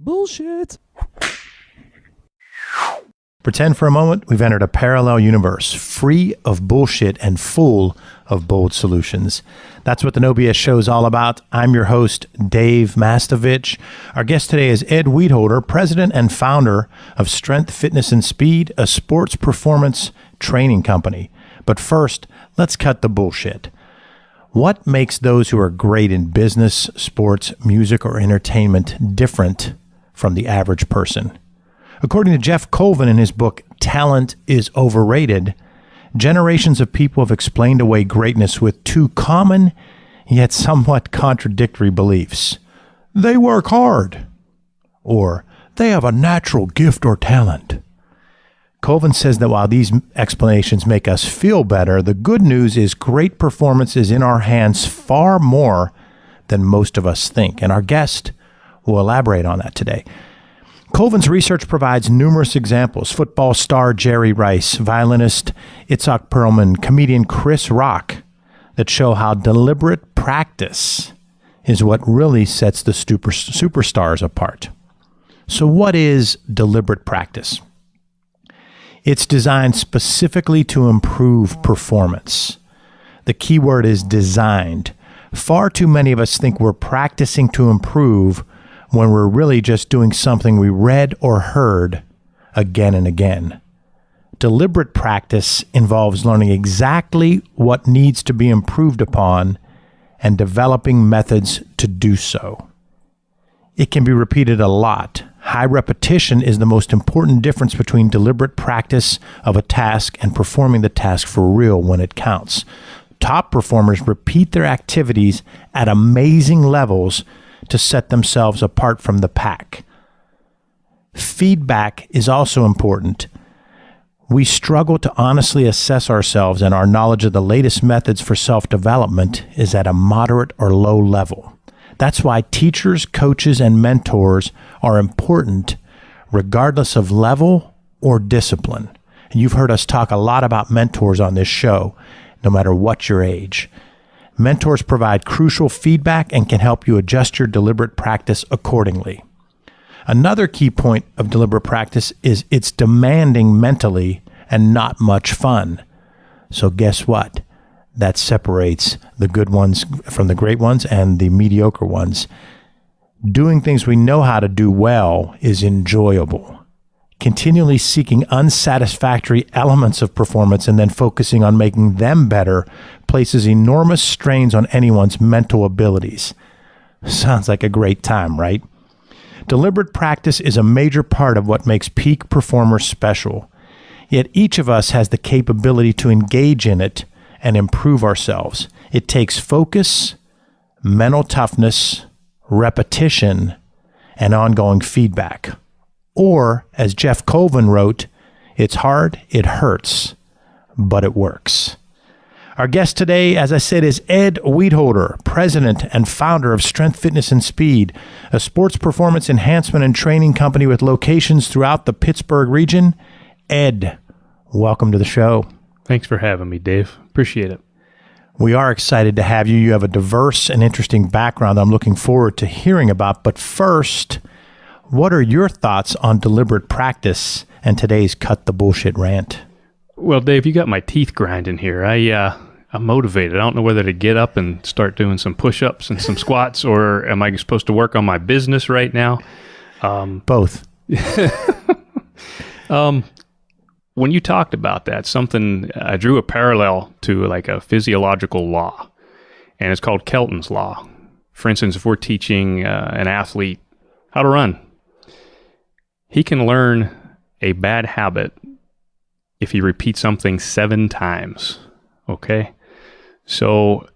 Bullshit. Pretend for a moment we've entered a parallel universe, free of bullshit and full of bold solutions. That's what the No BS show is all about. I'm your host, Dave Mastovich. Our guest today is Ed Wietholder, president and founder of Strength, Fitness, and Speed, a sports performance training company. But first, let's cut the bullshit. What makes those who are great in business, sports, music, or entertainment different from the average person? According to Jeff Colvin in his book, Talent is Overrated, generations of people have explained away greatness with two common yet somewhat contradictory beliefs. They work hard, or they have a natural gift or talent. Colvin says that while these explanations make us feel better, the good news is great performance is in our hands far more than most of us think, and our guest will elaborate on that today. Colvin's research provides numerous examples. Football star Jerry Rice, violinist Itzhak Perlman, comedian Chris Rock, that show how deliberate practice is what really sets the superstars apart. So what is deliberate practice? It's designed specifically to improve performance. The key word is designed. Far too many of us think we're practicing to improve when we're really just doing something we read or heard again and again. Deliberate practice involves learning exactly what needs to be improved upon and developing methods to do so. It can be repeated a lot. High repetition is the most important difference between deliberate practice of a task and performing the task for real when it counts. Top performers repeat their activities at amazing levels to set themselves apart from the pack. Feedback is also important. We struggle to honestly assess ourselves, and our knowledge of the latest methods for self-development is at a moderate or low level. That's why teachers, coaches, and mentors are important regardless of level or discipline. And you've heard us talk a lot about mentors on this show, no matter what your age. Mentors provide crucial feedback and can help you adjust your deliberate practice accordingly. Another key point of deliberate practice is it's demanding mentally and not much fun. So guess what? That separates the good ones from the great ones and the mediocre ones. Doing things we know how to do well is enjoyable. Continually seeking unsatisfactory elements of performance and then focusing on making them better places enormous strains on anyone's mental abilities. Sounds like a great time, right? Deliberate practice is a major part of what makes peak performers special. Yet each of us has the capability to engage in it and improve ourselves. It takes focus, mental toughness, repetition, and ongoing feedback. Or, as Jeff Colvin wrote, it's hard, it hurts, but it works. Our guest today, as I said, is Ed Wietholder, president and founder of Strength, Fitness, and Speed, a sports performance enhancement and training company with locations throughout the Pittsburgh region. Ed, welcome to the show. Thanks for having me, Dave. Appreciate it. We are excited to have you. You have a diverse and interesting background I'm looking forward to hearing about. But first, what are your thoughts on deliberate practice and today's Cut the Bullshit rant? Well, Dave, you got my teeth grinding here. I'm motivated. I don't know whether to get up and start doing some push-ups and some squats, or am I supposed to work on my business right now? Both. When you talked about that, I drew a parallel to like a physiological law, and it's called Kelton's law. For instance, if we're teaching an athlete how to run, he can learn a bad habit if he repeats something 7 times, okay? So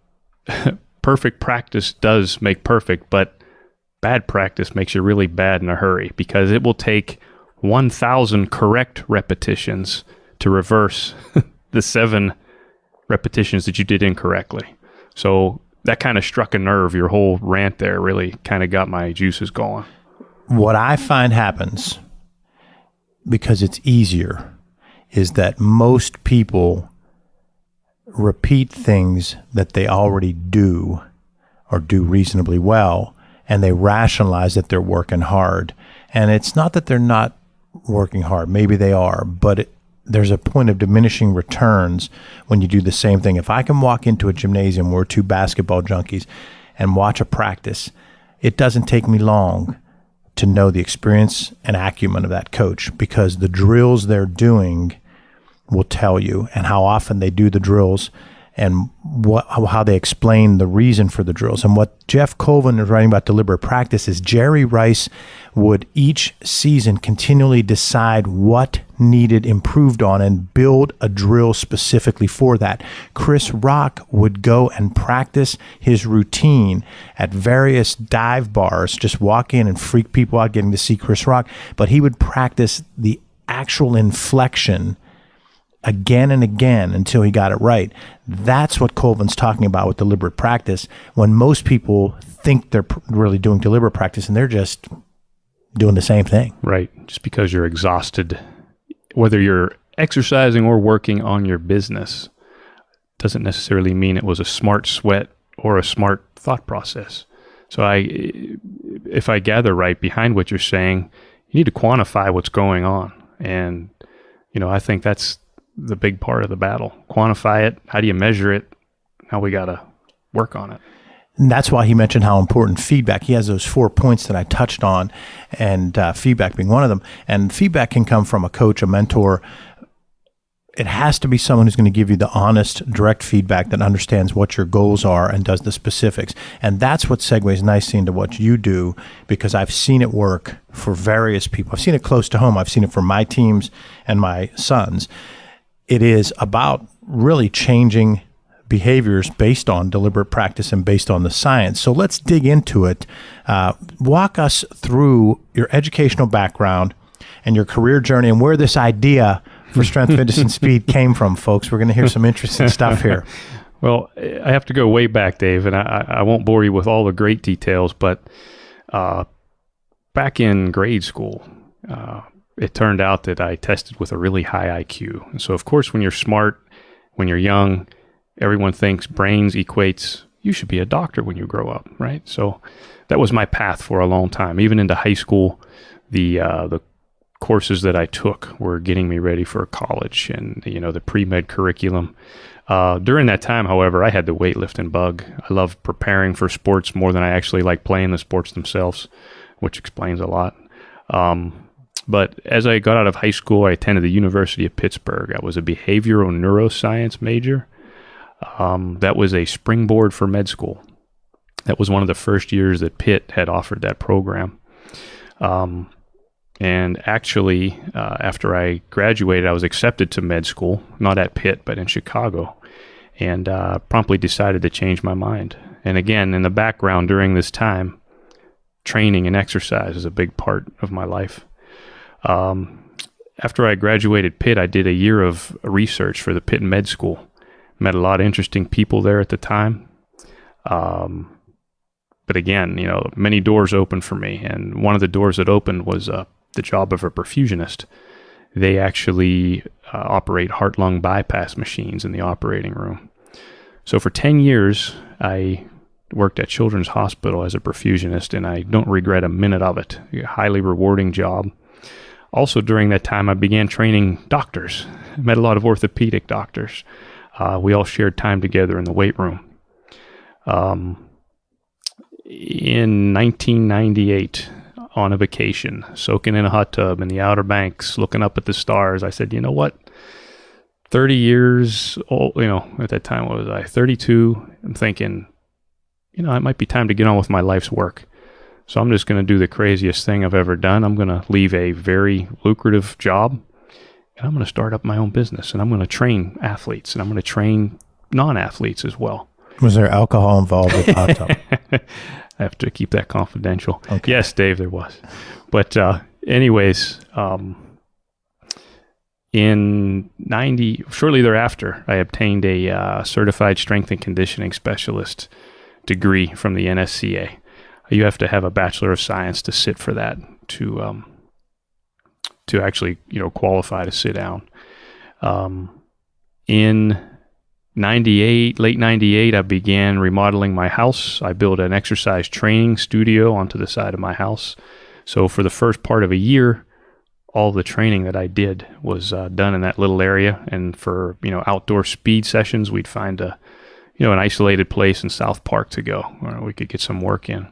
perfect practice does make perfect, but bad practice makes you really bad in a hurry, because it will take 1,000 correct repetitions to reverse the 7 repetitions that you did incorrectly. So that kind of struck a nerve. Your whole rant there really kind of got my juices going. What I find happens, because it's easier, is that most people repeat things that they already do or do reasonably well, and they rationalize that they're working hard. And it's not that they're not working hard. Maybe they are, but there's a point of diminishing returns when you do the same thing. If I can walk into a gymnasium where we're two basketball junkies and watch a practice, it doesn't take me long to know the experience and acumen of that coach, because the drills they're doing will tell you, and how often they do the drills, and how they explain the reason for the drills. And what Jeff Colvin is writing about deliberate practice is Jerry Rice would each season continually decide what needed improved on and build a drill specifically for that. Chris Rock would go and practice his routine at various dive bars, just walk in and freak people out getting to see Chris Rock, but he would practice the actual inflection again and again until he got it right. That's what Colvin's talking about with deliberate practice, when most people think they're really doing deliberate practice and they're just doing the same thing. Right. Just because you're exhausted, whether you're exercising or working on your business, doesn't necessarily mean it was a smart sweat or a smart thought process. So if I gather right behind what you're saying, you need to quantify what's going on. And, I think that's the big part of the battle. Quantify it. How do you measure it? Now we got to work on it. And that's why he mentioned how important feedback. He has those 4 points that I touched on, and feedback being one of them. And feedback can come from a coach, a mentor. It has to be someone who's going to give you the honest, direct feedback that understands what your goals are and does the specifics. And that's what segues nicely into what you do, because I've seen it work for various people. I've seen it close to home. I've seen it for my teams and my sons. It is about really changing behaviors based on deliberate practice and based on the science. So let's dig into it. Walk us through your educational background and your career journey and where this idea for strength, fitness, and speed came from, folks. We're going to hear some interesting stuff here. Well, I have to go way back, Dave, and I won't bore you with all the great details, but back in grade school, it turned out that I tested with a really high IQ. And so, of course, when you're smart, when you're young, everyone thinks brains equates, you should be a doctor when you grow up, right? So that was my path for a long time. Even into high school, the courses that I took were getting me ready for college and, the pre-med curriculum. During that time, however, I had the weightlifting bug. I loved preparing for sports more than I actually like playing the sports themselves, which explains a lot. But as I got out of high school, I attended the University of Pittsburgh. I was a behavioral neuroscience major. That was a springboard for med school. That was one of the first years that Pitt had offered that program. And actually, after I graduated, I was accepted to med school, not at Pitt, but in Chicago, and promptly decided to change my mind. And again, in the background during this time, training and exercise is a big part of my life. After I graduated Pitt, I did a year of research for the Pitt Med School. Met a lot of interesting people there at the time. But again, many doors opened for me. And one of the doors that opened was the job of a perfusionist. They actually operate heart-lung bypass machines in the operating room. So for 10 years, I worked at Children's Hospital as a perfusionist, and I don't regret a minute of it. A highly rewarding job. Also, during that time, I began training doctors. I met a lot of orthopedic doctors. We all shared time together in the weight room. In 1998, on a vacation, soaking in a hot tub in the Outer Banks, looking up at the stars, I said, you know what? 30 years old, at that time, what was I? 32. I'm thinking, it might be time to get on with my life's work. So I'm just going to do the craziest thing I've ever done. I'm going to leave a very lucrative job, and I'm going to start up my own business, and I'm going to train athletes, and I'm going to train non-athletes as well. Was there alcohol involved with the hot tub? I have to keep that confidential. Okay. Yes, Dave, there was. But anyways, shortly thereafter, I obtained a certified strength and conditioning specialist degree from the NSCA. You have to have a Bachelor of Science to sit for that, to actually qualify to sit down. In late 98, I began remodeling my house. I built an exercise training studio onto the side of my house. So for the first part of a year, all the training that I did was done in that little area. And for, outdoor speed sessions, we'd find an isolated place in South Park to go where we could get some work in.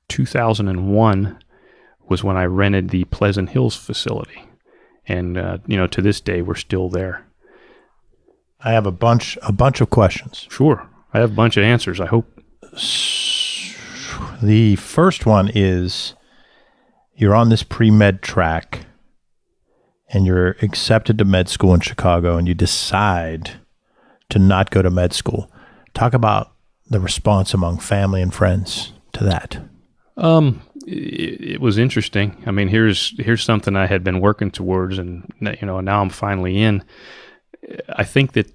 2001 was when I rented the Pleasant Hills facility. And, to this day, we're still there. I have a bunch of questions. Sure. I have a bunch of answers, I hope. The first one is, you're on this pre-med track and you're accepted to med school in Chicago and you decide to not go to med school. Talk about the response among family and friends to that. It was interesting. I mean, here's something I had been working towards, and now I'm finally in. I think that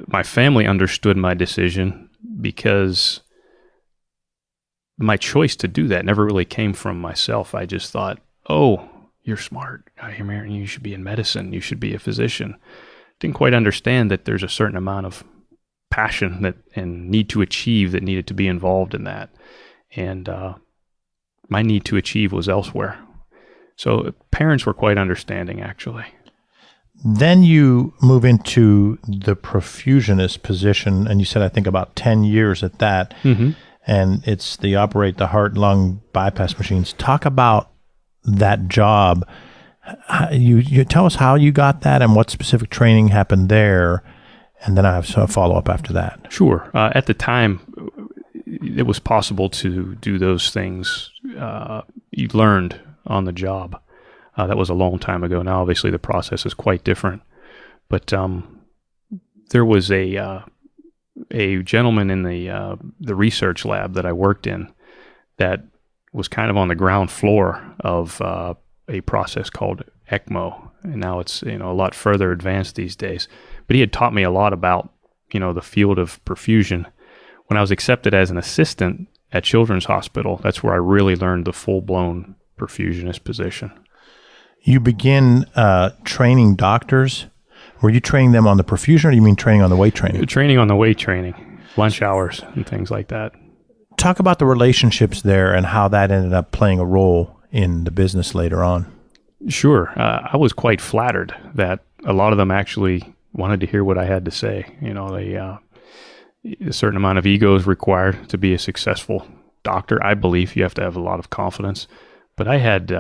my family understood my decision because my choice to do that never really came from myself. I just thought, oh, you're smart. You should be in medicine. You should be a physician. Didn't quite understand that there's a certain amount of passion and need to achieve that needed to be involved in that. And my need to achieve was elsewhere. So parents were quite understanding, actually. Then you move into the perfusionist position, and you said, I think, about 10 years at that. Mm-hmm. And it's the operate the heart-lung bypass machines. Talk about that job. You tell us how you got that and what specific training happened there, and then I have a follow-up after that. Sure. At the time, it was possible to do those things you learned on the job. That was a long time ago. Now, obviously, the process is quite different. But there was a gentleman in the research lab that I worked in that was kind of on the ground floor of a process called ECMO, and now it's a lot further advanced these days. But he had taught me a lot about the field of perfusion. When I was accepted as an assistant at Children's Hospital, that's where I really learned the full-blown perfusionist position. You begin training doctors. Were you training them on the perfusion, or do you mean training on the weight training? Training on the weight training, lunch hours and things like that. Talk about the relationships there and how that ended up playing a role in the business later on. Sure. I was quite flattered that a lot of them actually wanted to hear what I had to say. A certain amount of ego is required to be a successful doctor. I believe you have to have a lot of confidence. But I had,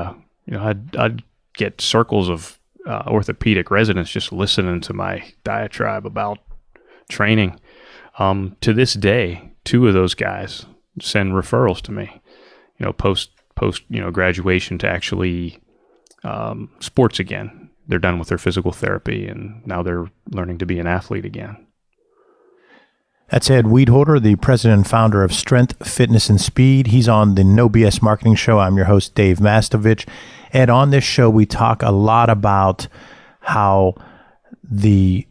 I'd get circles of orthopedic residents just listening to my diatribe about training. To this day, 2 of those guys send referrals to me, post graduation to actually sports again. They're done with their physical therapy and now they're learning to be an athlete again. That's Ed Wietholder, the president and founder of Strength, Fitness, and Speed. He's on the No BS Marketing Show. I'm your host, Dave Mastovich. Ed, on this show, we talk a lot about how the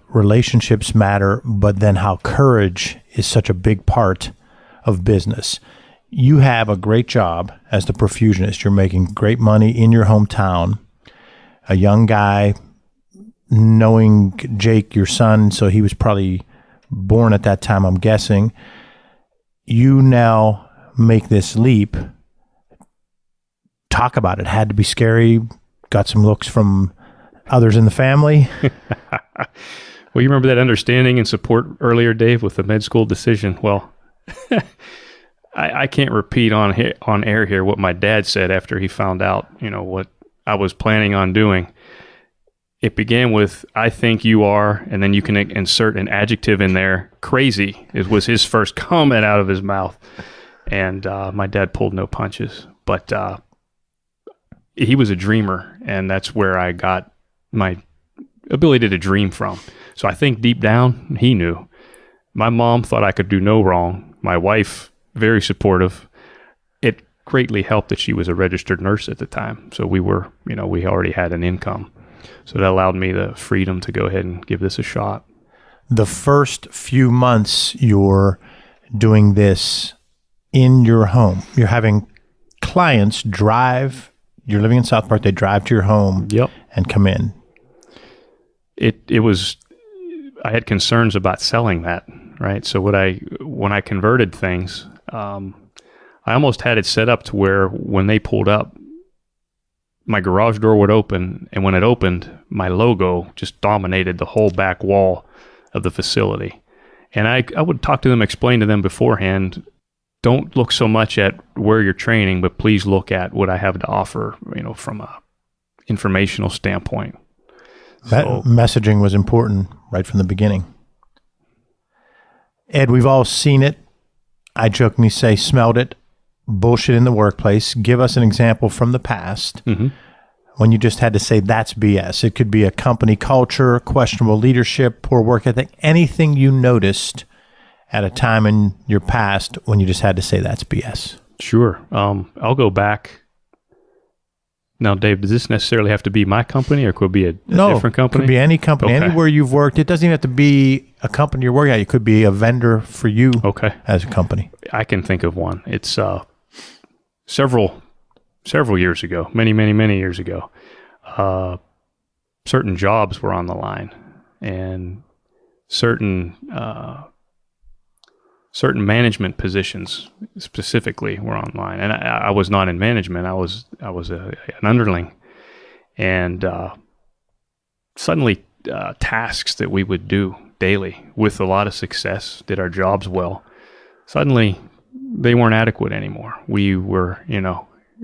relationships matter, but then how courage is such a big part of business. You have a great job as the perfusionist. You're making great money in your hometown. A young guy, knowing Jake, your son, so he was probably born at that time, I'm guessing. You now make this leap. Talk about it. Had to be scary. Got some looks from others in the family. Well, you remember that understanding and support earlier, Dave, with the med school decision. Well, I can't repeat on air here what my dad said after he found out, what I was planning on doing. It began with, I think you are, and then you can insert an adjective in there. Crazy was his first comment out of his mouth. And my dad pulled no punches. But he was a dreamer, and that's where I got my ability to dream from. So I think deep down, he knew. My mom thought I could do no wrong. My wife, very supportive. It greatly helped that she was a registered nurse at the time. So we were, we already had an income. So that allowed me the freedom to go ahead and give this a shot. The first few months you're doing this in your home. You're having clients drive. You're living in South Park. They drive to your home Yep. and come in. It was I had concerns about selling that, right? So when I converted things, I almost had it set up to where when they pulled up, my garage door would open, and when it opened, my logo just dominated the whole back wall of the facility. And I would talk to them, explain to them beforehand, don't look so much at where you're training, but please look at what I have to offer, from a informational standpoint. That messaging was important right from the beginning. Ed, we've all seen it. I jokingly say smelled it. Bullshit in the workplace. Give us an example from the past when you just had to say that's BS. It could be a company culture, questionable leadership, poor work ethic, anything you noticed at a time in your past when you just had to say that's BS. Sure. I'll go back. Now, Dave, does this necessarily have to be my company, or could it be a different company? It could be any company, anywhere you've worked. It doesn't even have to be a company you're working at. It could be a vendor for you as a company. I can think of one. It's several years ago, many years ago. Certain jobs were on the line, and certain management positions specifically were online. And I was not in management. I was an underling. And suddenly tasks that we would do daily with a lot of success, did our jobs well, suddenly they weren't adequate anymore. We were,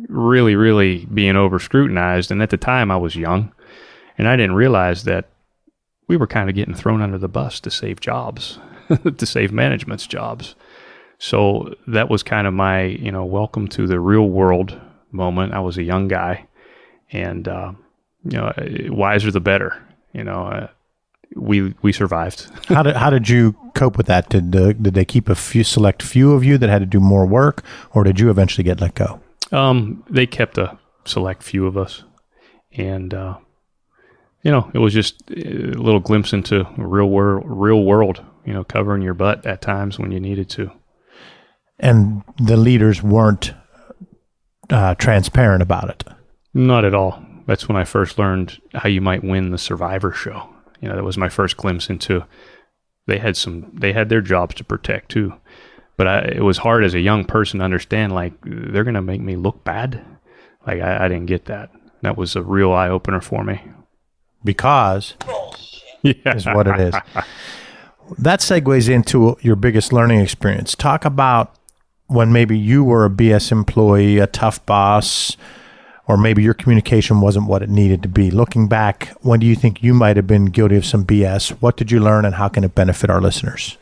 really, really being over scrutinized. And at the time I was young, and I didn't realize that we were kind of getting thrown under the bus to save jobs. To save management's jobs. So that was kind of my, welcome to the real world moment. I was a young guy, and, wiser the better. We survived. How did you cope with that? Did they keep select few of you that had to do more work, or did you eventually get let go? They kept a select few of us, and, it was just a little glimpse into real world. Covering your butt at times when you needed to. And the leaders weren't transparent about it? Not at all. That's when I first learned how you might win the Survivor show. That was my first glimpse into, they had their jobs to protect too. But it was hard as a young person to understand, like, they're going to make me look bad? Like, I didn't get that. That was a real eye-opener for me. Because is what it is. That segues into your biggest learning experience. Talk about when maybe you were a BS employee, a tough boss, or maybe your communication wasn't what it needed to be. Looking back, when do you think you might have been guilty of some BS? What did you learn, and how can it benefit our listeners?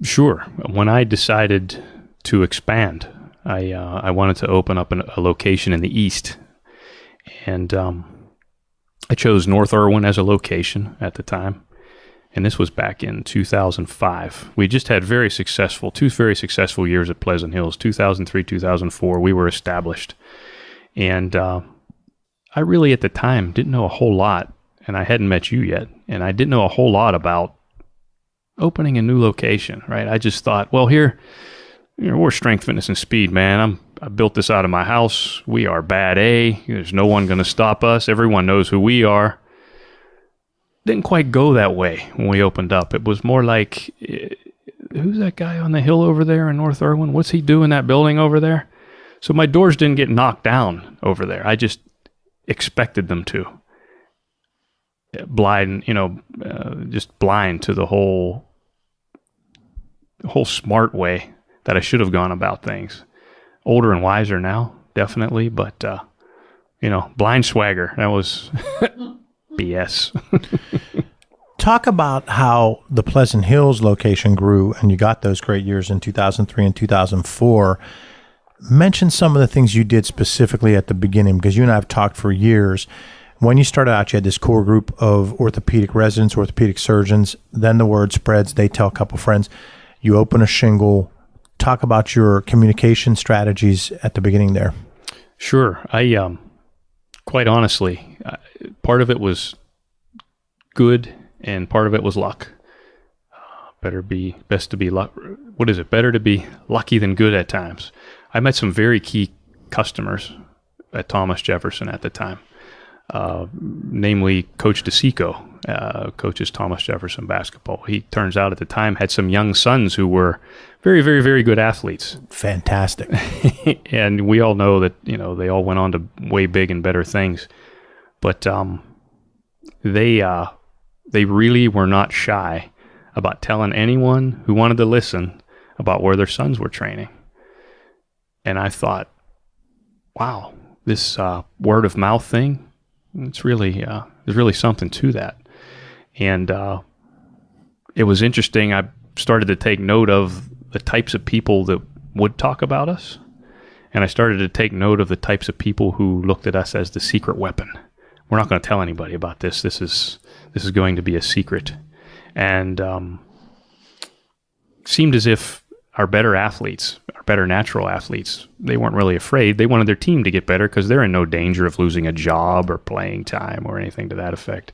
Sure. When I decided to expand, I wanted to open up a location in the East. And I chose North Irwin as a location at the time. And this was back in 2005. We just had two very successful years at Pleasant Hills. 2003, 2004, we were established. And I really, at the time, didn't know a whole lot, and I hadn't met you yet, and I didn't know a whole lot about opening a new location, right? I just thought, well, here, we're Strength, Fitness, and Speed, man. I built this out of my house. We are Bad A. There's no one going to stop us. Everyone knows who we are. Didn't quite go that way when we opened up. It was more like, who's that guy on the hill over there in North Irwin? What's he doing in that building over there? So my doors didn't get knocked down over there. I just expected them to. Just blind to the whole smart way that I should have gone about things. Older and wiser now, definitely, but blind swagger. That was BS. Talk about how the Pleasant Hills location grew, and you got those great years in 2003 and 2004. Mention some of the things you did specifically at the beginning, because you and I have talked for years. When you started out, you had this core group of orthopedic residents, orthopedic surgeons. Then the word spreads. They tell a couple friends. You open a shingle. Talk about your communication strategies at the beginning there. Sure. I quite honestly, part of it was good and part of it was luck. Better to be lucky than good at times. I met some very key customers at Thomas Jefferson at the time, namely Coach DeSico, coaches Thomas Jefferson basketball. He turns out at the time had some young sons who were very, very, very good athletes. Fantastic. And we all know that, they all went on to way big and better things. But they really were not shy about telling anyone who wanted to listen about where their sons were training. And I thought, wow, this word of mouth thing, it's really there's really something to that. And it was interesting. I started to take note of the types of people that would talk about us, and I started to take note of the types of people who looked at us as the secret weapon. We're not going to tell anybody about this. This is going to be a secret. And seemed as if our better athletes, our better natural athletes, they weren't really afraid. They wanted their team to get better because they're in no danger of losing a job or playing time or anything to that effect.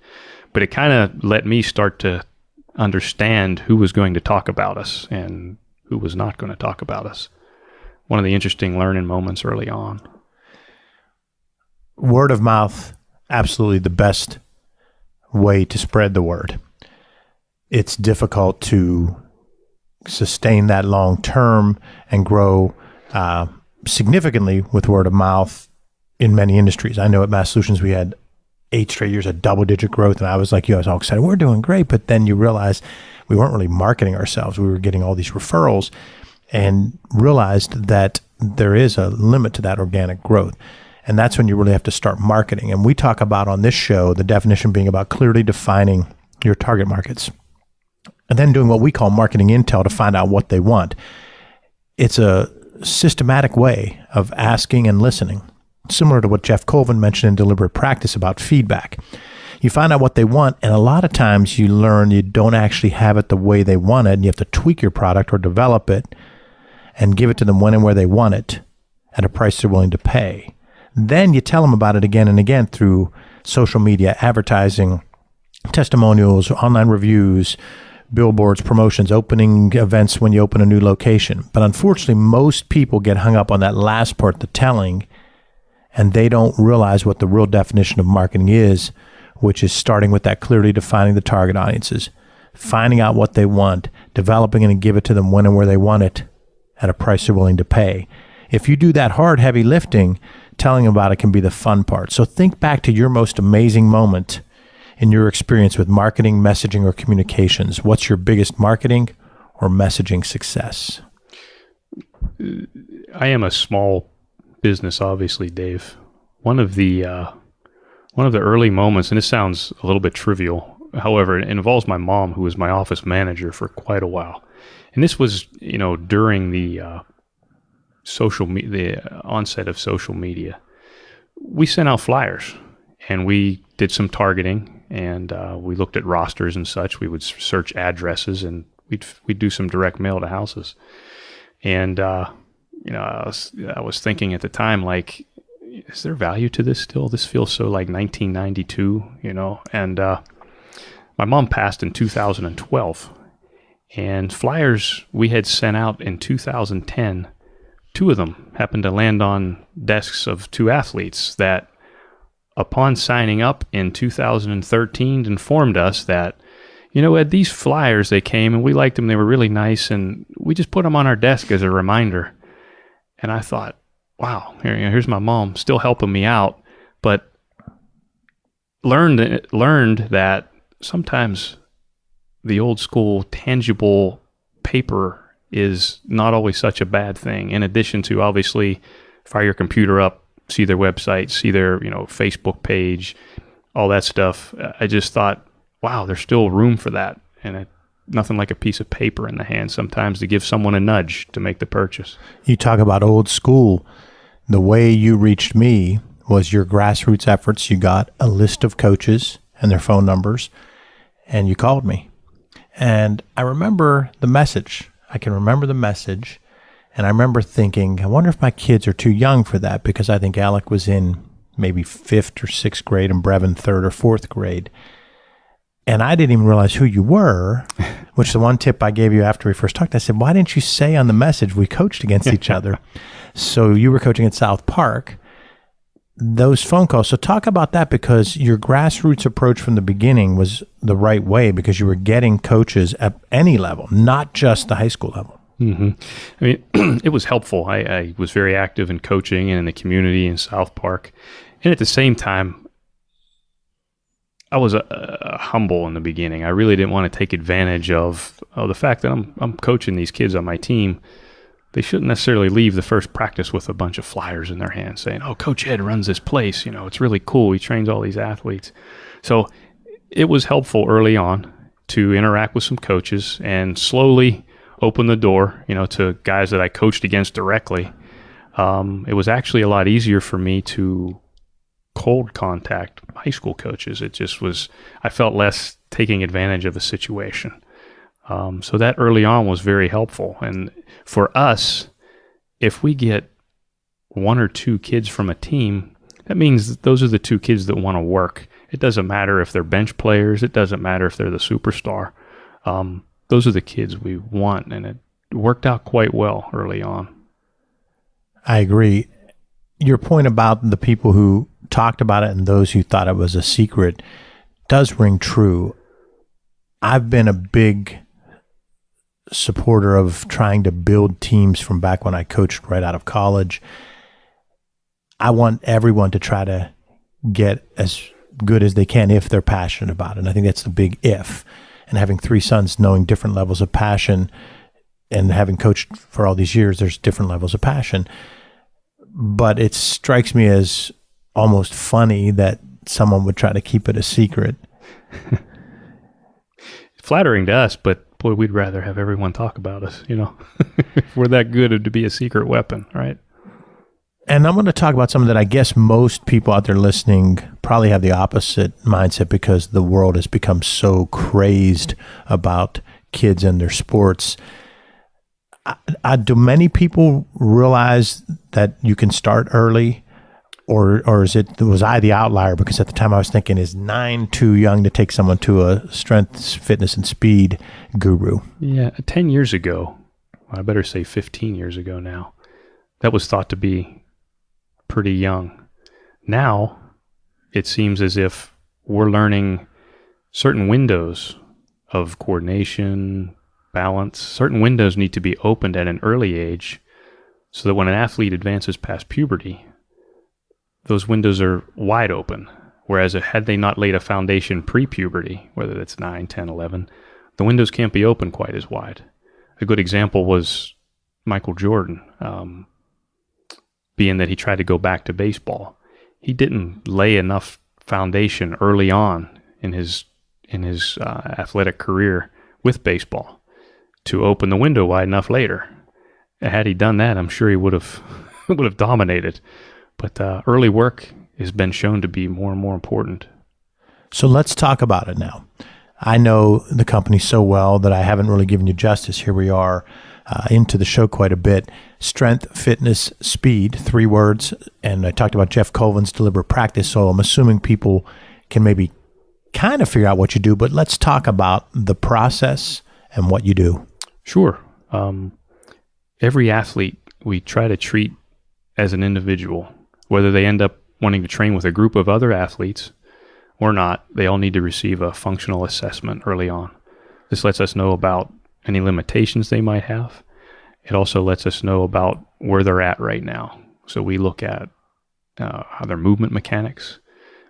But it kind of let me start to understand who was going to talk about us and who was not going to talk about us. One of the interesting learning moments early on. Word of mouth, absolutely the best way to spread the word. It's difficult to sustain that long term and grow significantly with word of mouth in many industries. I know at Mass Solutions we had 8 straight years of double-digit growth, and I was like you, I was all excited. We're doing great, but then you realize we weren't really marketing ourselves. We were getting all these referrals and realized that there is a limit to that organic growth. And that's when you really have to start marketing. And we talk about on this show, the definition being about clearly defining your target markets and then doing what we call marketing intel to find out what they want. It's a systematic way of asking and listening, similar to what Jeff Colvin mentioned in Deliberate Practice about feedback. You find out what they want, and a lot of times you learn you don't actually have it the way they want it, and you have to tweak your product or develop it and give it to them when and where they want it at a price they're willing to pay. Then you tell them about it again and again through social media, advertising, testimonials, online reviews, billboards, promotions, opening events when you open a new location. But unfortunately, most people get hung up on that last part, the telling, and they don't realize what the real definition of marketing is, which is starting with that clearly defining the target audiences, finding out what they want, developing it and give it to them when and where they want it at a price they're willing to pay. If you do that hard, heavy lifting, telling about it can be the fun part. So think back to your most amazing moment in your experience with marketing, messaging, or communications. What's your biggest marketing or messaging success? I am a small business, obviously, Dave. One of the early moments, and this sounds a little bit trivial, however, it involves my mom, who was my office manager for quite a while. And this was, during the onset of social media. We sent out flyers, and we did some targeting, and we looked at rosters and such. We would search addresses, and we'd do some direct mail to houses. And I was thinking at the time, like, is there value to this still? This feels so like 1992, And my mom passed in 2012, and flyers we had sent out in 2010. 2 of them happened to land on desks of 2 athletes that, upon signing up in 2013, informed us that, Ed, these flyers, they came and we liked them. They were really nice, and we just put them on our desk as a reminder. And I thought, wow, here's my mom still helping me out, but learned that sometimes the old school tangible paper is not always such a bad thing. In addition to, obviously, fire your computer up, see their website, see their Facebook page, all that stuff. I just thought, wow, there's still room for that, and nothing like a piece of paper in the hand sometimes to give someone a nudge to make the purchase. You talk about old school. The way you reached me was your grassroots efforts. You got a list of coaches and their phone numbers, and you called me. And I remember the message. I can remember the message, and I remember thinking, I wonder if my kids are too young for that, because I think Alec was in maybe 5th or 6th grade and Brevin 3rd or 4th grade. And I didn't even realize who you were, which the one tip I gave you after we first talked, I said, why didn't you say on the message we coached against each other? So you were coaching at South Park, those phone calls. So talk about that, because your grassroots approach from the beginning was the right way, because you were getting coaches at any level, not just the high school level. Mm-hmm. I mean, it was helpful. I was very active in coaching and in the community in South Park. And at the same time, I was humble in the beginning. I really didn't want to take advantage of the fact that I'm coaching these kids on my team. They shouldn't necessarily leave the first practice with a bunch of flyers in their hands saying, "Oh, Coach Ed runs this place. It's really cool. He trains all these athletes." So it was helpful early on to interact with some coaches and slowly open the door, to guys that I coached against directly. It was actually a lot easier for me to cold contact high school coaches. It just was, I felt less taking advantage of the situation. So that early on was very helpful. And for us, if we get one or two kids from a team, that means that those are the two kids that want to work. It doesn't matter if they're bench players. It doesn't matter if they're the superstar. Those are the kids we want, and it worked out quite well early on. I agree. Your point about the people who talked about it and those who thought it was a secret does ring true. I've been a big supporter of trying to build teams from back when I coached right out of college. I want everyone to try to get as good as they can if they're passionate about it. And I think that's the big if. And having three sons, knowing different levels of passion, and having coached for all these years, there's different levels of passion. But it strikes me as almost funny that someone would try to keep it a secret. Flattering to us, but boy, we'd rather have everyone talk about us, If we're that good, it'd be a secret weapon, right? And I'm going to talk about something that I guess most people out there listening probably have the opposite mindset, because the world has become so crazed about kids and their sports. Do many people realize that you can start early, or was I the outlier? Because at the time I was thinking, is 9 too young to take someone to a strength, fitness, and speed guru? Yeah, 10 years ago, I better say 15 years ago now, that was thought to be pretty young. Now, it seems as if we're learning certain windows of coordination, balance. Certain windows need to be opened at an early age so that when an athlete advances past puberty, those windows are wide open. Whereas had they not laid a foundation pre-puberty, whether it's 9, 10, 11, the windows can't be open quite as wide. A good example was Michael Jordan. Being that he tried to go back to baseball, he didn't lay enough foundation early on in his athletic career with baseball to open the window wide enough later. Had he done that, I'm sure he would have dominated. But early work has been shown to be more and more important. So let's talk about it now. I know the company so well that I haven't really given you justice. Here we are into the show quite a bit. Strength, fitness, speed, 3 words. And I talked about Jeff Colvin's deliberate practice. So I'm assuming people can maybe kind of figure out what you do, but let's talk about the process and what you do. Sure. Every athlete we try to treat as an individual, whether they end up wanting to train with a group of other athletes or not. They all need to receive a functional assessment early on. This lets us know about any limitations they might have. It also lets us know about where they're at right now. So we look at how their movement mechanics.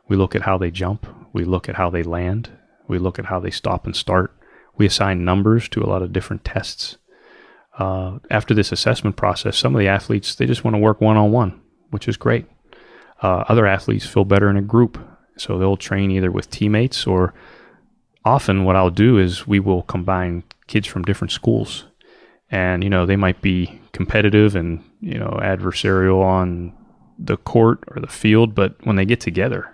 We look at how they jump. We look at how they land. We look at how they stop and start. We assign numbers to a lot of different tests. After this assessment process, some of the athletes, they just want to work one-on-one, which is great. Other athletes feel better in a group. So they'll train either with teammates, or often what I'll do is we will combine kids from different schools. And, they might be competitive and, adversarial on the court or the field, but when they get together,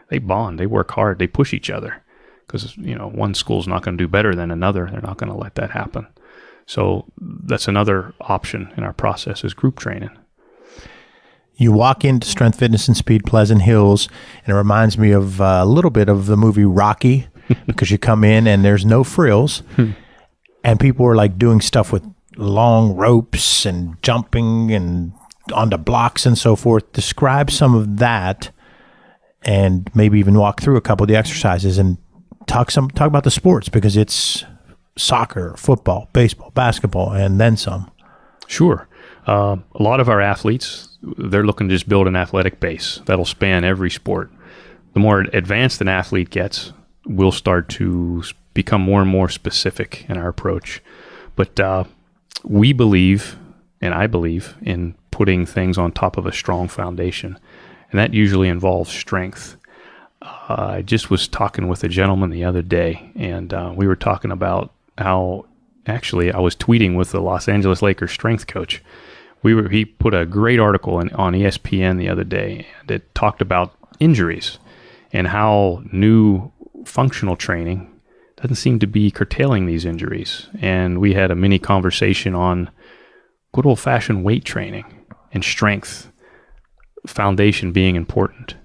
they bond, they work hard, they push each other. Because, one school's not going to do better than another. They're not going to let that happen. So that's another option in our process, is group training. You walk into Strength, Fitness, and Speed Pleasant Hills, and it reminds me of a little bit of the movie Rocky, because you come in and there's no frills, and people are like doing stuff with long ropes and jumping and onto blocks and so forth. Describe some of that, and maybe even walk through a couple of the exercises and talk about the sports, because it's soccer, football, baseball, basketball, and then some. Sure. A lot of our athletes, they're looking to just build an athletic base that'll span every sport. The more advanced an athlete gets, we'll start to become more and more specific in our approach. But we believe, and I believe, in putting things on top of a strong foundation, and that usually involves strength. I just was talking with a gentleman the other day, and we were talking about how, actually, I was tweeting with the Los Angeles Lakers strength coach. He put a great article on ESPN the other day, and it talked about injuries and how new functional training doesn't seem to be curtailing these injuries. And we had a mini conversation on good old-fashioned weight training and strength, foundation being important.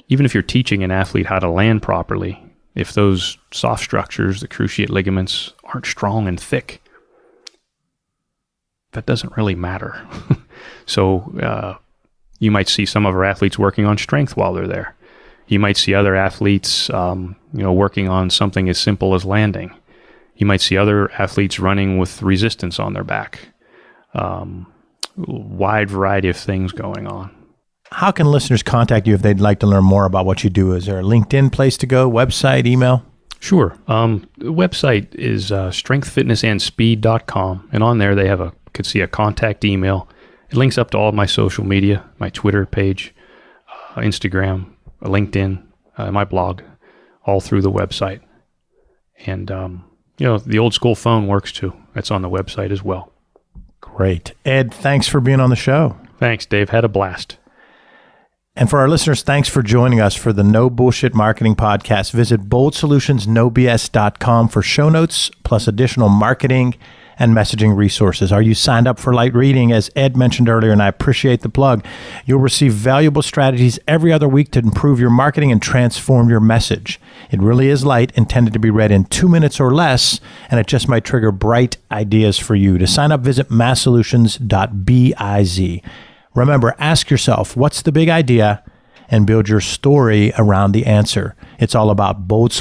Even if you're teaching an athlete how to land properly, if those soft structures, the cruciate ligaments, aren't strong and thick, that doesn't really matter. So you might see some of our athletes working on strength while they're there. You might see other athletes working on something as simple as landing. You might see other athletes running with resistance on their back. Wide variety of things going on. How can listeners contact you if they'd like to learn more about what you do? Is there a LinkedIn place to go, website, email? Sure. The website is strengthfitnessandspeed.com, and on there they could see a contact email. It links up to all of my social media, my Twitter page, Instagram, LinkedIn, my blog, all through the website. And, the old school phone works too. That's on the website as well. Great. Ed, thanks for being on the show. Thanks, Dave. Had a blast. And for our listeners, thanks for joining us for the No Bullshit Marketing Podcast. Visit boldsolutionsnobs.com for show notes, plus additional marketing and messaging resources. Are you signed up for light reading? As Ed mentioned earlier, and I appreciate the plug, you'll receive valuable strategies every other week to improve your marketing and transform your message. It really is light, intended to be read in 2 minutes or less, and it just might trigger bright ideas for you. To sign up, visit masssolutions.biz. Remember, ask yourself, what's the big idea, and build your story around the answer. It's all about bold solutions.